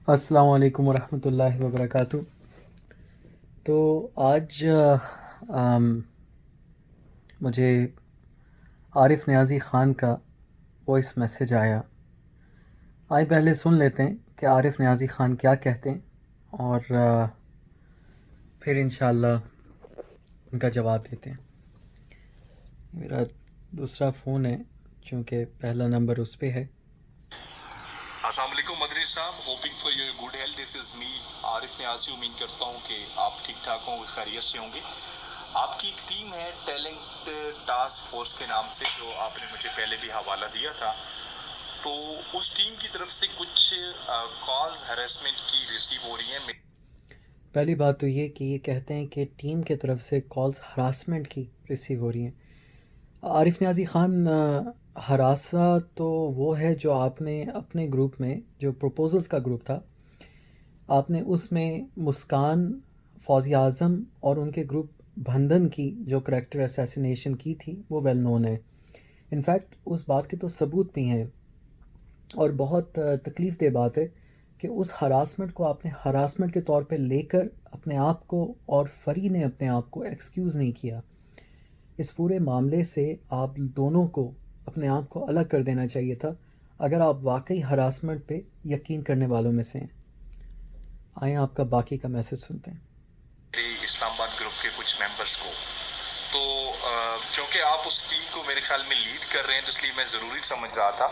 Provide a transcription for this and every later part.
السلام علیکم ورحمۃ اللہ وبرکاتہ۔ تو آج مجھے عارف نیازی خان کا وائس میسیج آیا۔ آئے پہلے سن لیتے ہیں کہ عارف نیازی خان کیا کہتے ہیں، اور پھر انشاءاللہ ان کا جواب دیتے ہیں۔ میرا دوسرا فون ہے چونکہ پہلا نمبر اس پہ ہے۔ السلام علیکم مدری صاحب، hoping for your good health, this is me Arif Niazi. امید کرتا ہوں کہ آپ ٹھیک ٹھاک ہوں گے، خیریت سے ہوں گے۔ آپ کی ایک ٹیم ہے ٹیلنٹ ٹاسک فورس کے نام سے، جو آپ نے مجھے پہلے بھی حوالہ دیا تھا، تو اس ٹیم کی طرف سے کچھ کالز ہراسمنٹ کی ریسیو ہو رہی ہیں۔ پہلی بات تو یہ کہ یہ کہتے ہیں کہ ٹیم کے طرف سے کالز ہراسمنٹ کی ریسیو ہو رہی ہیں۔ عارف نیازی خان، ہراسا تو وہ ہے جو آپ نے اپنے گروپ میں، جو پروپوزلز کا گروپ تھا، آپ نے اس میں مسکان، فوزی اعظم اور ان کے گروپ بھندن کی جو کریکٹر اسیسینیشن کی تھی وہ ویل نون ہے۔ انفیکٹ اس بات کے تو ثبوت بھی ہیں، اور بہت تکلیف دہ بات ہے کہ اس ہراسمنٹ کو آپ نے ہراسمنٹ کے طور پہ لے کر اپنے آپ کو، اور فری نے اپنے آپ کو ایکسکیوز نہیں کیا۔ اس پورے معاملے سے آپ دونوں کو اپنے آپ کو الگ کر دینا چاہیے تھا اگر آپ واقعی ہراسمنٹ پہ یقین کرنے والوں میں سے ہیں۔ آئیں آپ کا باقی کا میسج سنتے ہیں۔ اسلام آباد گروپ کے کچھ ممبرس کو، تو چونکہ آپ اس ٹیم کو میرے خیال میں لیڈ کر رہے ہیں، تو اس لیے میں ضروری سمجھ رہا تھا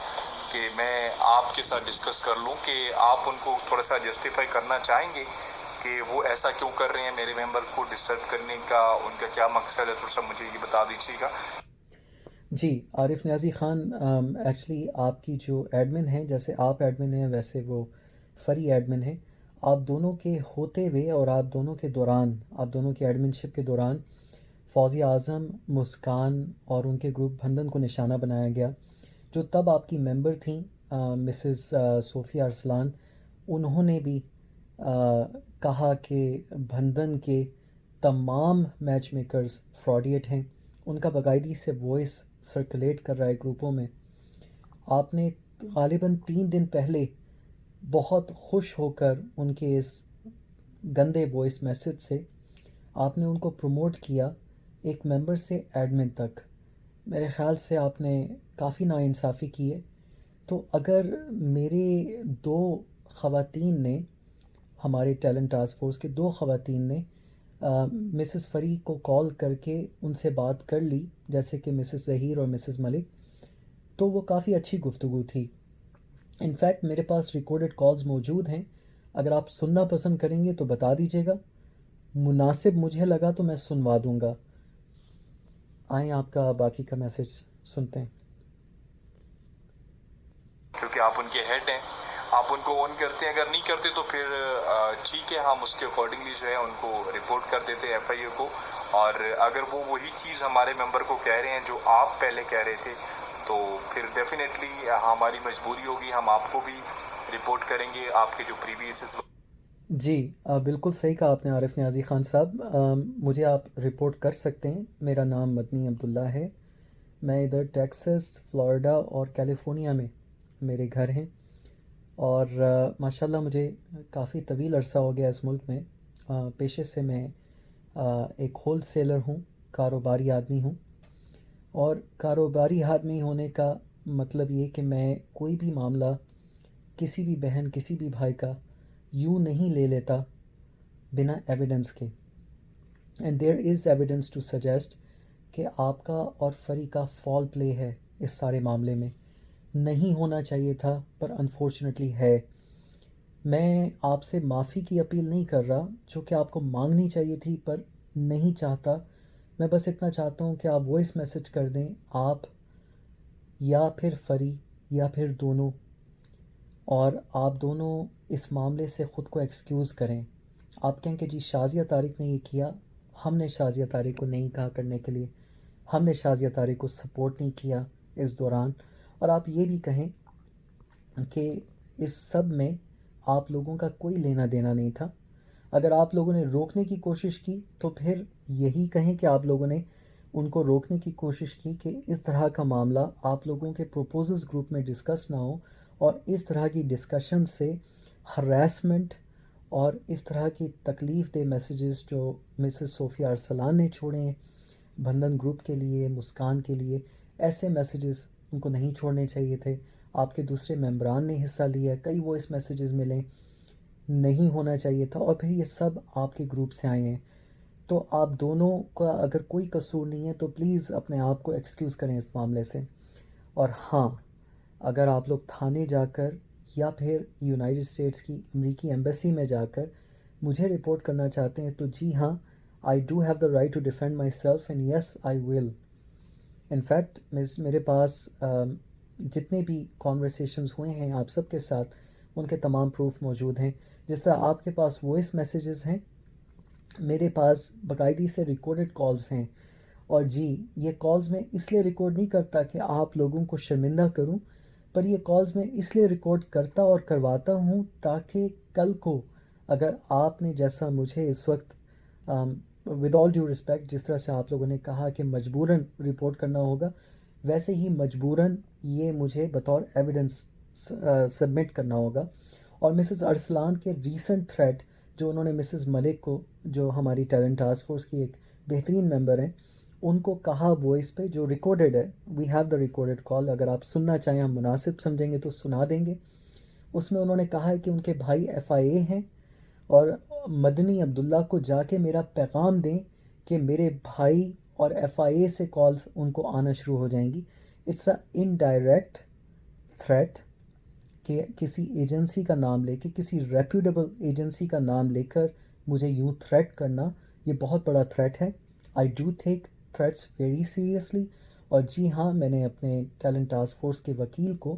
کہ میں آپ کے ساتھ ڈسکس کر لوں کہ آپ ان کو تھوڑا سا جسٹیفائی کرنا چاہیں گے کہ وہ ایسا کیوں کر رہے ہیں، میرے ممبر کو ڈسٹرب کرنے کا ان کا کیا مقصد ہے، تھوڑا سا مجھے یہ بتا دیجیے گا۔ جی عارف نیازی خان، ایکچولی آپ کی جو ایڈمن ہیں، جیسے آپ ایڈمن ہیں ویسے وہ فری ایڈمن ہیں۔ آپ دونوں کے ہوتے ہوئے اور آپ دونوں کے دوران، آپ دونوں کی ایڈمن شپ کے دوران فوزی اعظم، مسکان اور ان کے گروپ بھندن کو نشانہ بنایا گیا، جو تب آپ کی ممبر تھیں مسز صوفیہ ارسلان۔ انہوں نے بھی کہا کہ بھندن کے تمام میچ میکرز فراڈیٹ ہیں، ان کا باقاعدگی سے وائس سرکولیٹ کر رہا ہے گروپوں میں۔ آپ نے غالباً 3 دن پہلے بہت خوش ہو کر ان کے اس گندے وائس میسج سے آپ نے ان کو پروموٹ کیا ایک ممبر سے ایڈمن تک۔ میرے خیال سے آپ نے کافی ناانصافی کی ہے۔ تو اگر میرے 2 خواتین نے، ہمارے ٹیلنٹ ٹاسک فورس کے 2 خواتین نے مسز فری کو کال کر کے ان سے بات کر لی، جیسے کہ مسز ظہیر اور مسز ملک، تو وہ کافی اچھی گفتگو تھی۔ انفیکٹ میرے پاس ریکارڈڈ کالز موجود ہیں، اگر آپ سننا پسند کریں گے تو بتا دیجیے گا، مناسب مجھے لگا تو میں سنوا دوں گا۔ آئیں آپ کا باقی کا میسج سنتے ہیں۔ کیونکہ آپ ان کے ہیڈ ہیں، آپ ان کو آن کرتے ہیں، اگر نہیں کرتے تو پھر ٹھیک ہے، ہم اس کے اکارڈنگلی جو ہے ان کو رپورٹ کر دیتے ہیں ایف آئی اے کو، اور اگر وہ وہی چیز ہمارے ممبر کو کہہ رہے ہیں جو آپ پہلے کہہ رہے تھے، تو پھر ڈیفینیٹلی ہماری مجبوری ہوگی، ہم آپ کو بھی رپورٹ کریں گے، آپ کے جو پریویسز۔ جی بالکل صحیح کہا آپ نے عارف نیازی خان صاحب، مجھے آپ رپورٹ کر سکتے ہیں۔ میرا نام مدنی عبداللہ ہے، میں ادھر ٹیکسس، فلوریڈا اور کیلیفورنیا میں میرے گھر ہیں، اور ماشاءاللہ مجھے کافی طویل عرصہ ہو گیا اس ملک میں۔ پیشے سے میں ایک ہول سیلر ہوں، کاروباری آدمی ہوں، اور کاروباری آدمی ہونے کا مطلب یہ کہ میں کوئی بھی معاملہ کسی بھی بہن، کسی بھی بھائی کا یوں نہیں لے لیتا بنا ایویڈنس کے۔ And there is evidence to suggest کہ آپ کا اور فری کا فال پلے ہے اس سارے معاملے میں، نہیں ہونا چاہیے تھا پر انفارچونیٹلی ہے۔ میں آپ سے معافی کی اپیل نہیں کر رہا، جو کہ آپ کو مانگنی چاہیے تھی پر نہیں چاہتا۔ میں بس اتنا چاہتا ہوں کہ آپ وائس میسج کر دیں، آپ یا پھر فری یا پھر دونوں، اور آپ دونوں اس معاملے سے خود کو ایکسکیوز کریں۔ آپ کہیں کہ جی شازیہ طارق نے یہ کیا، ہم نے شازیہ طارق کو نہیں کہا کرنے کے لیے، ہم نے شازیہ طارق کو سپورٹ نہیں کیا اس دوران، اور آپ یہ بھی کہیں کہ اس سب میں آپ لوگوں کا کوئی لینا دینا نہیں تھا۔ اگر آپ لوگوں نے روکنے کی کوشش کی تو پھر یہی کہیں کہ آپ لوگوں نے ان کو روکنے کی کوشش کی کہ اس طرح کا معاملہ آپ لوگوں کے پروپوزلز گروپ میں ڈسکس نہ ہو، اور اس طرح کی ڈسکشن سے ہراسمنٹ اور اس طرح کی تکلیف دہ میسیجز جو مسز صوفیہ ارسلان نے چھوڑے ہیں بندھن گروپ کے لیے، مسکان کے لیے، ایسے میسیجز ان کو نہیں چھوڑنے چاہیے تھے۔ آپ کے دوسرے ممبران نے حصہ لیا، کئی وائس میسیجز ملیں، نہیں ہونا چاہیے تھا، اور پھر یہ سب آپ کے گروپ سے آئے ہیں۔ تو آپ دونوں کا اگر کوئی قصور نہیں ہے تو پلیز اپنے آپ کو ایکسکیوز کریں اس معاملے سے۔ اور ہاں، اگر آپ لوگ تھانے جا کر یا پھر یونائٹڈ اسٹیٹس کی امریکی ایمبیسی میں جا کر مجھے رپورٹ کرنا چاہتے ہیں تو جی ہاں، I do have the right to defend myself and yes I will. In fact میرے پاس جتنے بھی کانورسیشنز ہوئے ہیں آپ سب کے ساتھ ان کے تمام پروف موجود ہیں۔ جس طرح آپ کے پاس وائس میسیجز ہیں، میرے پاس باقاعدگی سے ریکارڈڈ کالز ہیں۔ اور جی، یہ کالز میں اس لیے ریکارڈ نہیں کرتا کہ آپ لوگوں کو شرمندہ کروں، پر یہ کالز میں اس لیے ریکارڈ کرتا اور کرواتا ہوں تاکہ کل کو اگر آپ نے جیسا مجھے اس وقت ود آل ڈیو رسپیکٹ جس طرح سے آپ لوگوں نے کہا کہ مجبوراً رپورٹ کرنا ہوگا، ویسے ہی مجبوراً یہ مجھے بطور ایویڈنس سبمٹ کرنا ہوگا۔ اور مسز ارسلان کے ریسنٹ تھریٹ جو انہوں نے مسز ملک کو، جو ہماری ٹیلنٹ ٹاسک فورس کی ایک بہترین ممبر ہیں، ان کو کہا وائس پہ جو ریکارڈڈ ہے، وی ہیو دا ریکارڈڈ کال، اگر آپ سننا چاہیں ہم مناسب سمجھیں گے تو سنا دیں گے۔ اس میں انہوں نے کہا ہے کہ ان کے بھائی ایف آئی اے ہیں اور مدنی عبداللہ کو جا کے میرا پیغام دیں کہ میرے بھائی اور ایف آئی اے سے کالز ان کو آنا شروع ہو جائیں گی۔ اٹس اے انڈائریکٹ تھریٹ کہ کسی ایجنسی کا نام لے کے، کسی ریپیوٹیبل ایجنسی کا نام لے کر مجھے یوں تھریٹ کرنا، یہ بہت بڑا تھریٹ ہے۔ I do take threats very seriously. اور جی ہاں، میں نے اپنے ٹیلنٹ ٹاسک فورس کے وکیل کو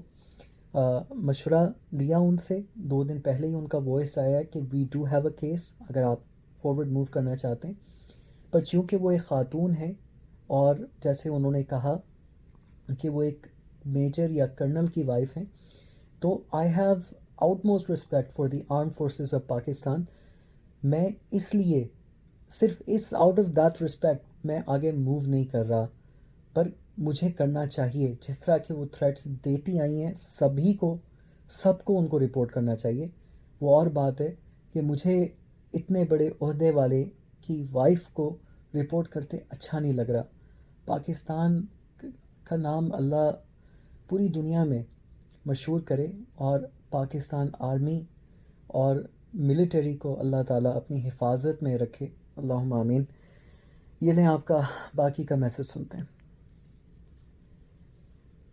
مشورہ لیا ان سے 2 دن پہلے ہی ان کا وائس آیا کہ we do have a case, اگر آپ فارورڈ موو کرنا چاہتے ہیں۔ پر چونکہ وہ ایک خاتون ہے اور جیسے انہوں نے کہا کہ وہ ایک میجر یا کرنل کی وائف ہیں، تو I have out most respect for the arm forces of Pakistan. میں اس لیے صرف اس آؤٹ آف دیٹ رسپیکٹ میں آگے موو نہیں کر رہا، پر مجھے کرنا چاہیے۔ جس طرح کہ وہ تھریٹس دیتی آئی ہیں سب کو ان کو رپورٹ کرنا چاہیے۔ وہ اور بات ہے کہ مجھے اتنے بڑے عہدے والے کی وائف کو رپورٹ کرتے اچھا نہیں لگ رہا۔ پاکستان کا نام اللہ پوری دنیا میں مشہور کرے اور پاکستان آرمی اور ملٹری کو اللہ تعالیٰ اپنی حفاظت میں رکھے، اللہم آمین۔ یہ لیں آپ کا باقی کا میسج سنتے ہیں۔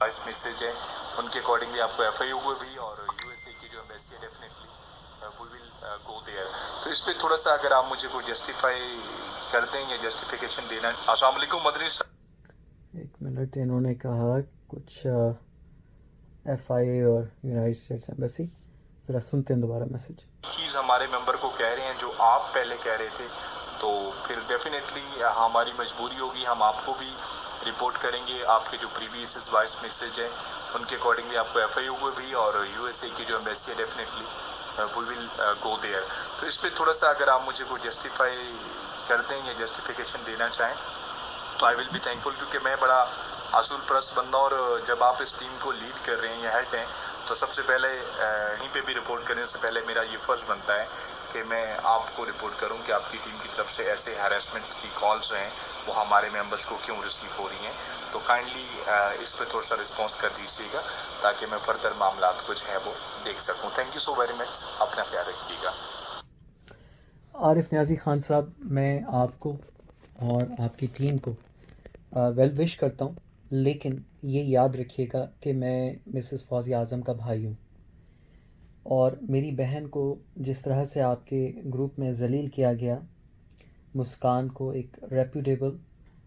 وائس میسج ہے ان کے اکارڈنگلی آپ کو ایف آئی ہوئے بھی، اور یو ایس اے کی جو ایمبیسی ہے definitely we will go there. تو اس پہ تھوڑا سا اگر آپ مجھے کوئی جسٹیفائی کر دیں یا جسٹیفیکیشن دینا۔ السلام علیکم مدنی صاحب۔ ایک منٹ، انہوں نے کہا کچھ ایف آئی اے اور یونائٹڈ اسٹیٹس ایمبیسی، ذرا سنتے ہیں دوبارہ میسج۔ چیز ہمارے ممبر کو کہہ رہے ہیں جو آپ پہلے کہہ رہے تھے، تو پھر ڈیفینیٹلی ہماری مجبوری ہوگی، ہم آپ کو بھی رپورٹ کریں گے۔ آپ کے جو پریویس وائس میسج ہیں ان کے اکارڈنگلی آپ کو ایف آئی ہوئے بھی، اور یو ایس اے کی جو ایمبیسی ہے definitely we will go there. تو اس پہ تھوڑا سا اگر آپ مجھے کوئی جسٹیفائی کر دیں یا جسٹیفیکیشن دینا چاہیں تو آئی ول بی تھینک فل، کیونکہ میں بڑا اصول پرست بندہ، اور جب آپ اس ٹیم کو لیڈ کر رہے ہیں یا ہیڈ ہیں تو سب سے پہلے یہیں پہ بھی رپورٹ کرنے سے پہلے میرا یہ فرض بنتا ہے کہ میں آپ کو رپورٹ کروں کہ آپ کی ٹیم کی طرف سے ایسے ہیراسمنٹ کی کالز ہیں وہ ہمارے ممبرس کو کیوں ریسیو ہو رہی ہیں۔ تو کائنڈلی اس پہ تھوڑا سا رسپانس کر دیجیے گا تاکہ میں فردر معاملات کچھ ہے وہ دیکھ سکوں۔ Thank you so very much, اپنا خیال رکھیے گا۔ عارف نیازی خان صاحب، میں آپ کو اور آپ کی ٹیم کو ویل وش کرتا ہوں، لیکن یہ یاد رکھیے گا کہ میں مسز فوزیہ اعظم کا بھائی ہوں، اور میری بہن کو جس طرح سے آپ کے گروپ میں ذلیل کیا گیا، مسکان کو ایک ریپیوٹیبل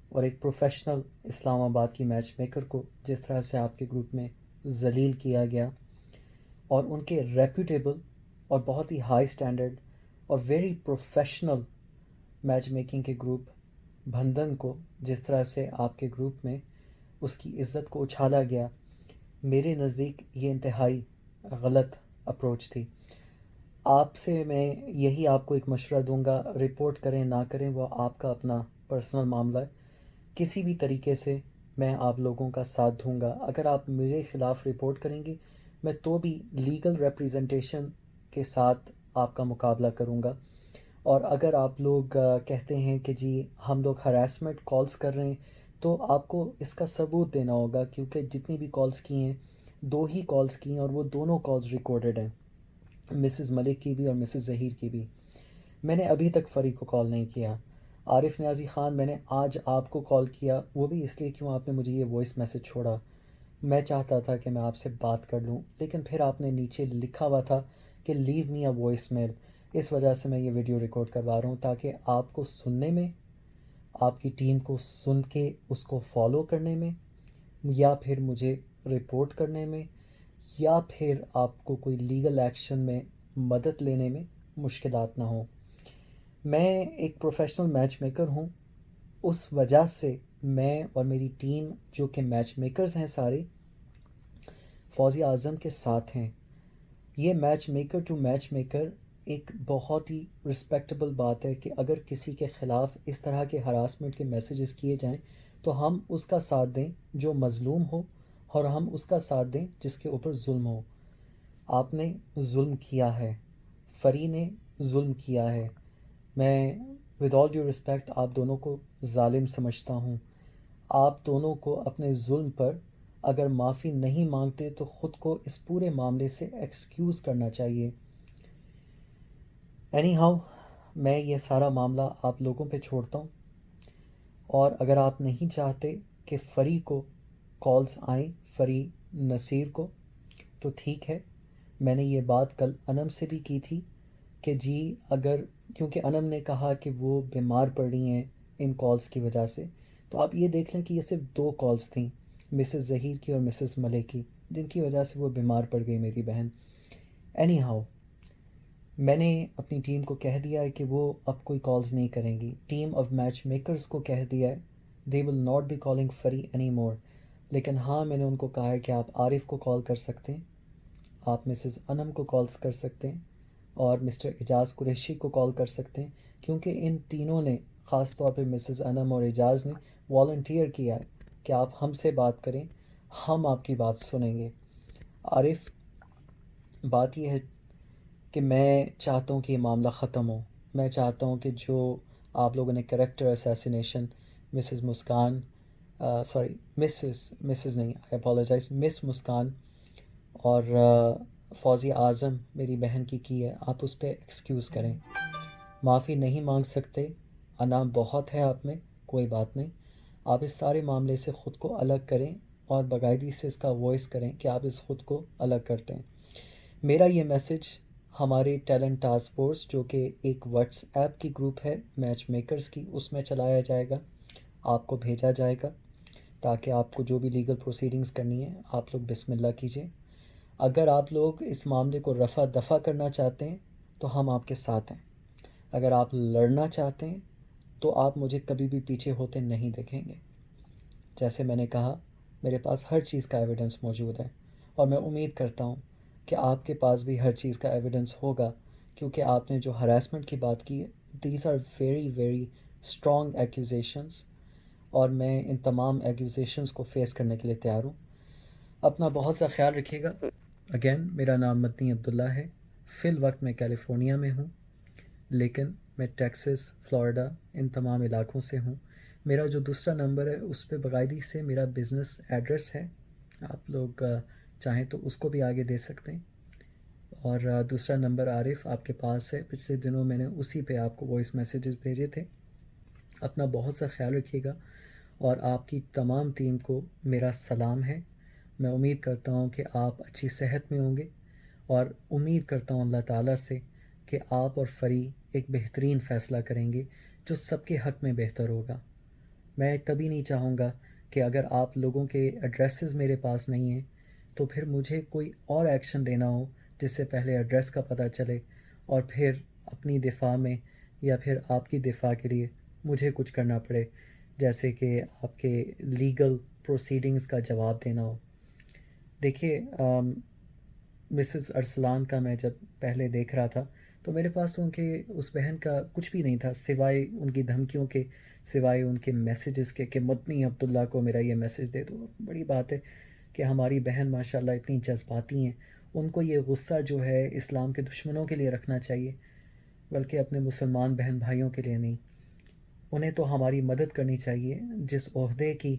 اور ایک پروفیشنل اسلام آباد کی میچ میکر کو جس طرح سے آپ کے گروپ میں ذلیل کیا گیا، اور ان کے ریپیوٹیبل اور بہت ہی ہائی سٹینڈرڈ اور ویری پروفیشنل میچ میکنگ کے گروپ بندھن کو جس طرح سے آپ کے گروپ میں اس کی عزت کو اچھالا گیا، میرے نزدیک یہ انتہائی غلط اپروچ تھی۔ آپ سے میں یہی آپ کو ایک مشورہ دوں گا، رپورٹ کریں نہ کریں وہ آپ کا اپنا پرسنل معاملہ ہے، کسی بھی طریقے سے میں آپ لوگوں کا ساتھ دوں گا۔ اگر آپ میرے خلاف رپورٹ کریں گے، میں تو بھی لیگل ریپریزنٹیشن کے ساتھ آپ کا مقابلہ کروں گا. اور اگر آپ لوگ کہتے ہیں کہ جی ہم لوگ ہراسمنٹ کالز کر رہے ہیں تو آپ کو اس کا ثبوت دینا ہوگا، کیونکہ جتنی بھی کالز کی ہیں 2 ہی کالز کی ہیں اور وہ دونوں کالز ریکارڈڈ ہیں، مسز ملک کی بھی اور مسز ظہیر کی بھی. میں نے ابھی تک فری کو کال نہیں کیا. عارف نیازی خان میں نے آج آپ کو کال کیا، وہ بھی اس لیے کیوں آپ نے مجھے یہ وائس میسج چھوڑا. میں چاہتا تھا کہ میں آپ سے بات کر لوں، لیکن پھر آپ نے نیچے لکھا ہوا تھا کہ لیو می اے وائس میل. اس وجہ سے میں یہ ویڈیو ریکارڈ کروا رہا ہوں تاکہ آپ کو سننے میں، آپ کی ٹیم کو سن کے اس کو فالو کرنے میں، یا پھر مجھے رپورٹ کرنے میں، یا پھر آپ کو کوئی لیگل ایکشن میں مدد لینے میں مشکلات نہ ہوں. میں ایک پروفیشنل میچ میکر ہوں، اس وجہ سے میں اور میری ٹیم جو کہ میچ میکرز ہیں سارے، فوزی اعظم کے ساتھ ہیں. یہ matchmaker to matchmaker ایک بہت ہی رسپیکٹیبل بات ہے کہ اگر کسی کے خلاف اس طرح کے ہراسمنٹ کے میسیجز کیے جائیں تو ہم اس کا ساتھ دیں جو مظلوم ہو، اور ہم اس کا ساتھ دیں جس کے اوپر ظلم ہو. آپ نے ظلم کیا ہے، فری نے ظلم کیا ہے. میں ود آل ڈیو رسپیکٹ آپ دونوں کو ظالم سمجھتا ہوں. آپ دونوں کو اپنے ظلم پر اگر معافی نہیں مانگتے تو خود کو اس پورے معاملے سے ایکسکیوز کرنا چاہیے. اینی ہاؤ، میں یہ سارا معاملہ آپ لوگوں پہ چھوڑتا ہوں، اور اگر آپ نہیں چاہتے کہ فری کو کالز آئیں، فری نصیر کو، تو ٹھیک ہے. میں نے یہ بات کل انم سے بھی کی تھی کہ جی اگر، کیونکہ انم نے کہا کہ وہ بیمار پڑ رہی ہیں ان کالز کی وجہ سے، تو آپ یہ دیکھ لیں کہ یہ صرف 2 کالز تھیں، مسز ظہیر کی اور مسز ملک کی، جن کی وجہ سے وہ بیمار پڑ گئی میری بہن. اینی ہاؤ، میں نے اپنی ٹیم کو کہہ دیا ہے کہ وہ اب کوئی کالز نہیں کریں گی. ٹیم آف میچ میکرز کو کہہ دیا ہے they will not be calling free anymore. لیکن ہاں، میں نے ان کو کہا ہے کہ آپ عارف کو کال کر سکتے ہیں، آپ مسز انم کو کالز کر سکتے ہیں، اور مسٹر اعجاز قریشی کو کال کر سکتے ہیں، کیونکہ ان تینوں نے، خاص طور پہ مسز انم اور اعجاز نے والنٹیئر کیا ہے کہ آپ ہم سے بات کریں، ہم آپ کی بات سنیں گے. عارف، بات یہ ہے کہ میں چاہتا ہوں کہ یہ معاملہ ختم ہو. میں چاہتا ہوں کہ جو آپ لوگوں نے کریکٹر اسیسینیشن مسز مسکان، سوری مسز نہیں، آئی اپالوجائز، مس مسکان اور فوزی اعظم میری بہن کی ہے، آپ اس پہ ایکسکیوز کریں. معافی نہیں مانگ سکتے، انا بہت ہے آپ میں، کوئی بات نہیں. آپ اس سارے معاملے سے خود کو الگ کریں اور باقاعدگی سے اس کا وائس کریں کہ آپ اس خود کو الگ کرتے ہیں. میرا یہ میسج ہمارے ٹیلنٹ ٹاسک فورس، جو کہ ایک واٹس ایپ کی گروپ ہے میچ میکرز کی، اس میں چلایا جائے گا، آپ کو بھیجا جائے گا تاکہ آپ کو جو بھی لیگل پروسیڈنگز کرنی ہے آپ لوگ بسم اللہ کیجئے. اگر آپ لوگ اس معاملے کو رفع دفع کرنا چاہتے ہیں تو ہم آپ کے ساتھ ہیں. اگر آپ لڑنا چاہتے ہیں تو آپ مجھے کبھی بھی پیچھے ہوتے نہیں دیکھیں گے. جیسے میں نے کہا، میرے پاس ہر چیز کا ایویڈنس موجود ہے، اور میں امید کرتا ہوں کہ آپ کے پاس بھی ہر چیز کا ایویڈنس ہوگا، کیونکہ آپ نے جو ہراسمنٹ کی بات کی ہے، these are very very strong accusations, اور میں ان تمام ایکوزیشنس کو فیس کرنے کے لیے تیار ہوں. اپنا بہت سا خیال رکھیے گا. اگین، میرا نام مدنی عبداللہ ہے. فی الوقت میں کیلیفورنیا میں ہوں، لیکن میں ٹیکسس، فلوریڈا، ان تمام علاقوں سے ہوں. میرا جو دوسرا نمبر ہے اس پہ باقاعدگی سے میرا بزنس ایڈریس ہے، آپ لوگ چاہیں تو اس کو بھی آگے دے سکتے ہیں. اور دوسرا نمبر عارف آپ کے پاس ہے، پچھلے دنوں میں نے اسی پہ آپ کو وائس میسیجز بھیجے تھے. اپنا بہت سا خیال رکھیے گا، اور آپ کی تمام ٹیم کو میرا سلام ہے. میں امید کرتا ہوں کہ آپ اچھی صحت میں ہوں گے، اور امید کرتا ہوں اللہ تعالیٰ سے کہ آپ اور فری ایک بہترین فیصلہ کریں گے جو سب کے حق میں بہتر ہوگا. میں کبھی نہیں چاہوں گا کہ اگر آپ لوگوں کے ایڈریسز میرے پاس نہیں ہیں تو پھر مجھے کوئی اور ایکشن لینا ہو جس سے پہلے ایڈریس کا پتہ چلے، اور پھر اپنی دفاع میں یا پھر آپ کی دفاع کے لیے مجھے کچھ کرنا پڑے، جیسے کہ آپ کے لیگل پروسیڈنگز کا جواب دینا ہو. دیکھیے، مسز ارسلان کا میں جب پہلے دیکھ رہا تھا تو میرے پاس ان کے اس بہن کا کچھ بھی نہیں تھا سوائے ان کی دھمکیوں کے، سوائے ان کے میسیجز کے کہ مدنی عبداللہ کو میرا یہ میسیج دے دو. بڑی بات ہے کہ ہماری بہن ماشاءاللہ اتنی جذباتی ہیں، ان کو یہ غصہ جو ہے اسلام کے دشمنوں کے لیے رکھنا چاہیے، بلکہ اپنے مسلمان بہن بھائیوں کے لیے نہیں۔ انہیں تو ہماری مدد کرنی چاہیے، جس عہدے کی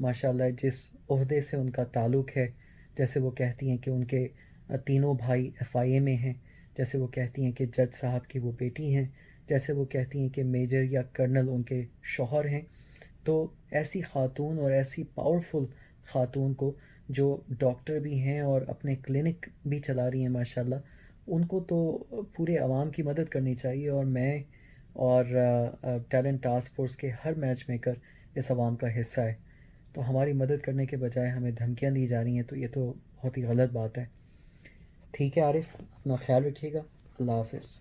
ماشاءاللہ جس عہدے سے ان کا تعلق ہے، جیسے وہ کہتی ہیں کہ ان کے تینوں بھائی FIA میں ہیں، جیسے وہ کہتی ہیں کہ جج صاحب کی وہ بیٹی ہیں، جیسے وہ کہتی ہیں کہ میجر یا کرنل ان کے شوہر ہیں۔ تو ایسی خاتون اور ایسی پاورفل خاتون کو جو ڈاکٹر بھی ہیں اور اپنے کلینک بھی چلا رہی ہیں ماشاءاللہ، ان کو تو پورے عوام کی مدد کرنی چاہیے، اور میں اور ٹیلنٹ ٹاسک فورس کے ہر میچ میکر اس عوام کا حصہ ہے۔ تو ہماری مدد کرنے کے بجائے ہمیں دھمکیاں دی جا رہی ہیں، تو یہ تو بہت ہی غلط بات ہے۔ ٹھیک ہے عارف، اپنا خیال رکھیے گا، اللہ حافظ۔